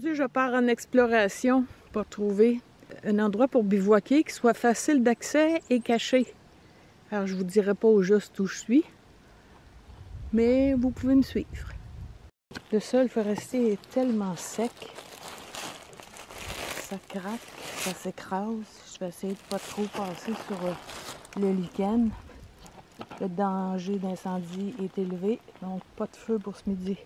Aujourd'hui, je pars en exploration pour trouver un endroit pour bivouaquer qui soit facile d'accès et caché. Alors, je ne vous dirai pas au juste où je suis, mais vous pouvez me suivre. Le sol forestier est tellement sec. Ça craque, ça s'écrase. Je vais essayer de ne pas trop passer sur le lichen. Le danger d'incendie est élevé, donc pas de feu pour ce midi.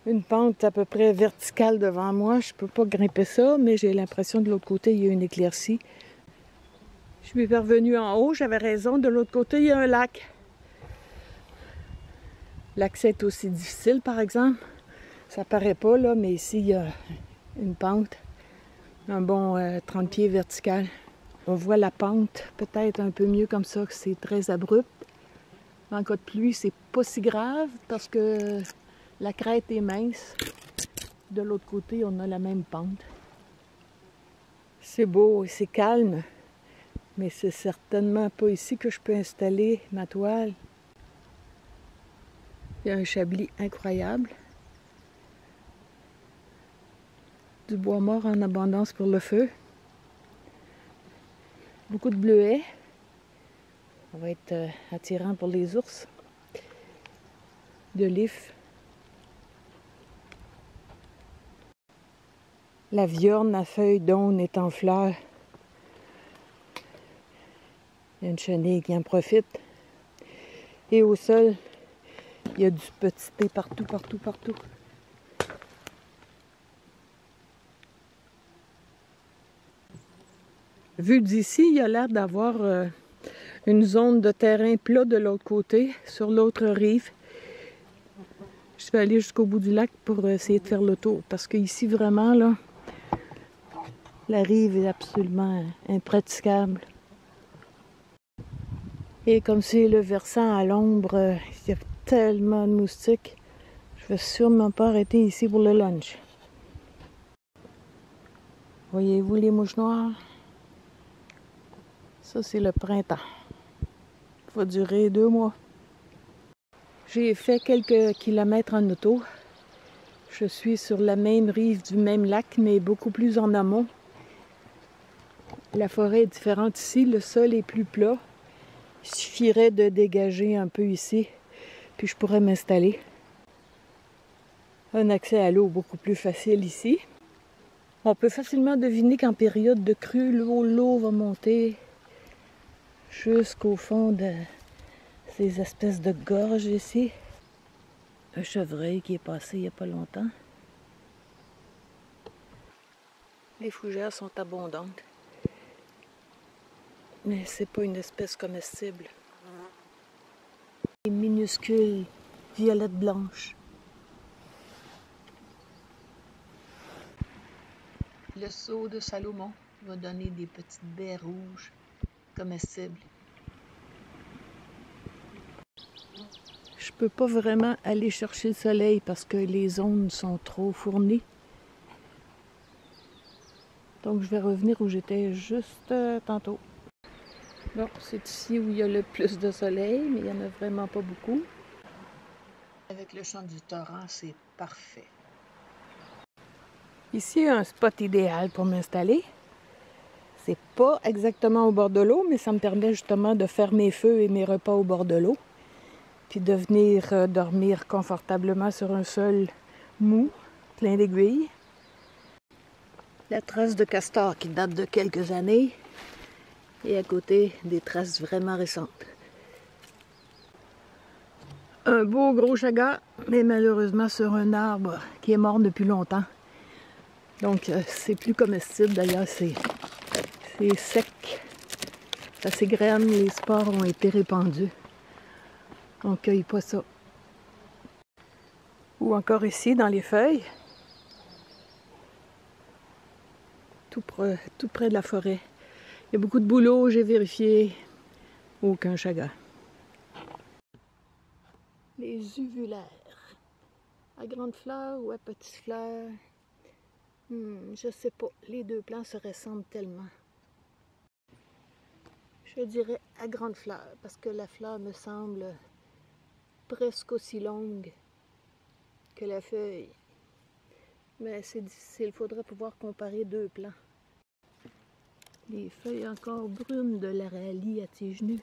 Une pente à peu près verticale devant moi. Je peux pas grimper ça, mais j'ai l'impression que de l'autre côté, il y a une éclaircie. Je suis parvenue en haut, j'avais raison. De l'autre côté, il y a un lac. L'accès est aussi difficile, par exemple. Ça paraît pas, là, mais ici, il y a une pente. Un bon 30 pieds vertical. On voit la pente peut-être un peu mieux comme ça, que c'est très abrupt. En cas de pluie, c'est pas si grave parce que la crête est mince. De l'autre côté, on a la même pente. C'est beau et c'est calme, mais c'est certainement pas ici que je peux installer ma toile. Il y a un chablis incroyable. Du bois mort en abondance pour le feu. Beaucoup de bleuets. Ça va être attirant pour les ours. De l'if. La viorne à feuilles d'aune est en fleurs. Il y a une chenille qui en profite. Et au sol, il y a du petit thé partout, partout, partout. Vu d'ici, il y a l'air d'avoir une zone de terrain plat de l'autre côté, sur l'autre rive. Je vais aller jusqu'au bout du lac pour essayer de faire le tour. Parce qu'ici, vraiment, là, la rive est absolument impraticable. Et comme c'est le versant à l'ombre, il y a tellement de moustiques. Je vais sûrement pas arrêter ici pour le lunch. Voyez-vous les mouches noires? Ça, c'est le printemps. Ça va durer 2 mois. J'ai fait quelques kilomètres en auto. Je suis sur la même rive du même lac, mais beaucoup plus en amont. La forêt est différente ici, le sol est plus plat. Il suffirait de dégager un peu ici, puis je pourrais m'installer. Un accès à l'eau beaucoup plus facile ici. On peut facilement deviner qu'en période de crue, l'eau va monter jusqu'au fond de ces espèces de gorges ici. Un chevreuil qui est passé il n'y a pas longtemps. Les fougères sont abondantes. Mais c'est pas une espèce comestible. Des minuscules violettes blanches. Le seau de Salomon va donner des petites baies rouges comestibles. Je peux pas vraiment aller chercher le soleil parce que les zones sont trop fournies. Donc je vais revenir où j'étais juste tantôt. Bon, c'est ici où il y a le plus de soleil, mais il n'y en a vraiment pas beaucoup. Avec le chant du torrent, c'est parfait. Ici, un spot idéal pour m'installer. C'est pas exactement au bord de l'eau, mais ça me permet justement de faire mes feux et mes repas au bord de l'eau. Puis de venir dormir confortablement sur un sol mou, plein d'aiguilles. La trace de castor qui date de quelques années. Et à côté, des traces vraiment récentes. Un beau gros chaga, mais malheureusement sur un arbre qui est mort depuis longtemps. Donc c'est plus comestible d'ailleurs, c'est sec. Ça s'égrène, les spores ont été répandus. On ne cueille pas ça. Ou encore ici, dans les feuilles. Tout près de la forêt. Il y a beaucoup de boulot, j'ai vérifié. Aucun chaga. Les uvulaires. À grandes fleurs ou à petites fleurs? Je sais pas. Les deux plants se ressemblent tellement. Je dirais à grandes fleurs parce que la fleur me semble presque aussi longue que la feuille. Mais c'est difficile, il faudrait pouvoir comparer deux plants. Les feuilles encore brunes de l'aralie à tige nue.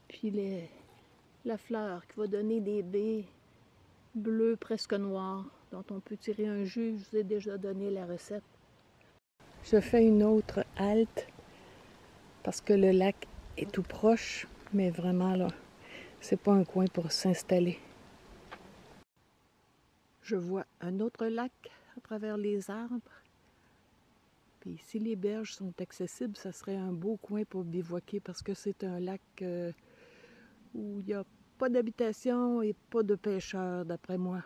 Puis la fleur qui va donner des baies bleues presque noires, dont on peut tirer un jus. Je vous ai déjà donné la recette. Je fais une autre halte parce que le lac est tout proche, mais vraiment là, c'est pas un coin pour s'installer. Je vois un autre lac à travers les arbres. Puis si les berges sont accessibles, ça serait un beau coin pour bivouaquer parce que c'est un lac où il n'y a pas d'habitation et pas de pêcheurs, d'après moi.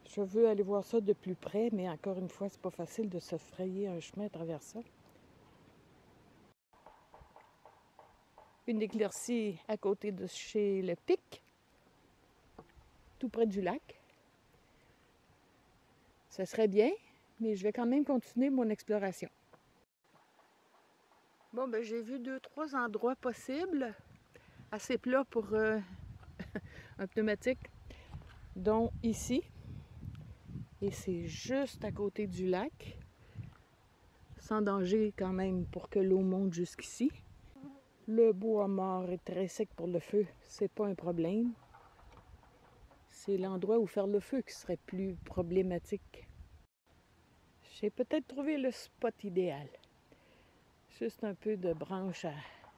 Je veux aller voir ça de plus près, mais encore une fois, c'est pas facile de se frayer un chemin à travers ça. Une éclaircie à côté de chez Le Pic, tout près du lac. Ça serait bien, mais je vais quand même continuer mon exploration. Bon, ben j'ai vu 2-3 endroits possibles, assez plats pour un pneumatique, dont ici. Et c'est juste à côté du lac, sans danger quand même pour que l'eau monte jusqu'ici. Le bois mort est très sec pour le feu, c'est pas un problème. C'est l'endroit où faire le feu qui serait plus problématique. J'ai peut-être trouvé le spot idéal. Juste un peu de branches à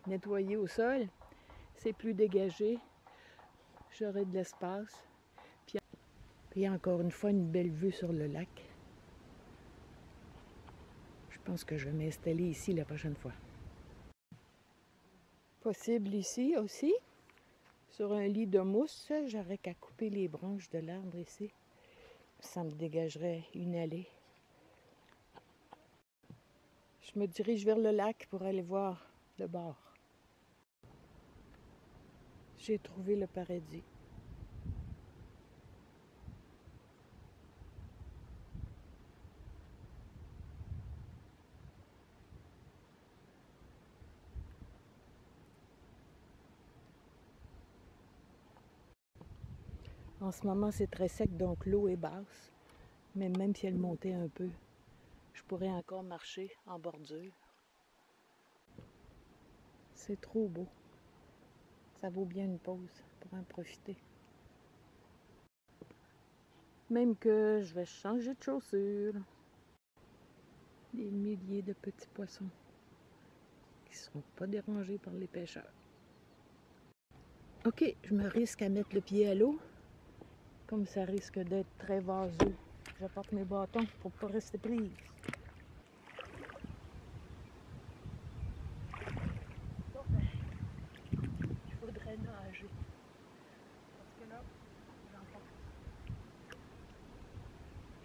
nettoyer au sol. C'est plus dégagé. J'aurai de l'espace. Puis encore une fois, une belle vue sur le lac. Je pense que je vais m'installer ici la prochaine fois. Possible ici aussi. Sur un lit de mousse, j'aurais qu'à couper les branches de l'arbre ici. Ça me dégagerait une allée. Je me dirige vers le lac pour aller voir le bord. J'ai trouvé le paradis. En ce moment, c'est très sec, donc l'eau est basse. Mais même si elle montait un peu, je pourrais encore marcher en bordure. C'est trop beau. Ça vaut bien une pause pour en profiter. Même que je vais changer de chaussures. Des milliers de petits poissons qui ne seront pas dérangés par les pêcheurs. Ok, je me risque à mettre le pied à l'eau. Comme ça risque d'être très vaseux. J'apporte mes bâtons pour ne pas rester prise. Bon, il faudrait nager. Parce que là, j'en pense.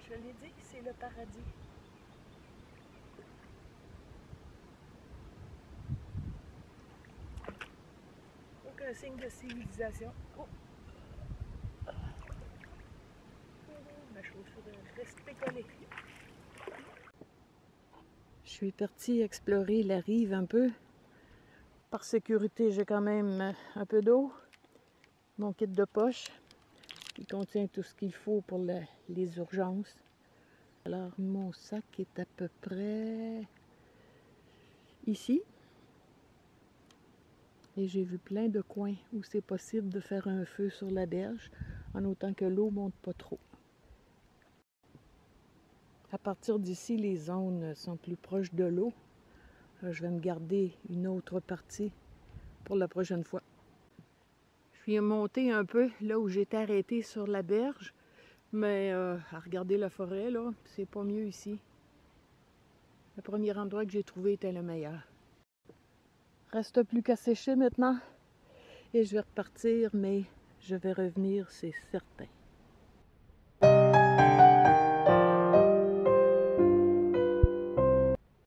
Je l'ai dit, c'est le paradis. Aucun signe de civilisation. Oh. Ma chaussure reste collée. Je suis partie explorer la rive un peu. Par sécurité, j'ai quand même un peu d'eau. Mon kit de poche, il contient tout ce qu'il faut pour les urgences. Alors, mon sac est à peu près ici. Et j'ai vu plein de coins où c'est possible de faire un feu sur la berge, en autant que l'eau ne monte pas trop. À partir d'ici, les zones sont plus proches de l'eau. Je vais me garder une autre partie pour la prochaine fois. Je suis montée un peu là où j'étais arrêtée sur la berge, mais à regarder la forêt, là, c'est pas mieux ici. Le premier endroit que j'ai trouvé était le meilleur. Reste plus qu'à sécher maintenant et je vais repartir, mais je vais revenir, c'est certain.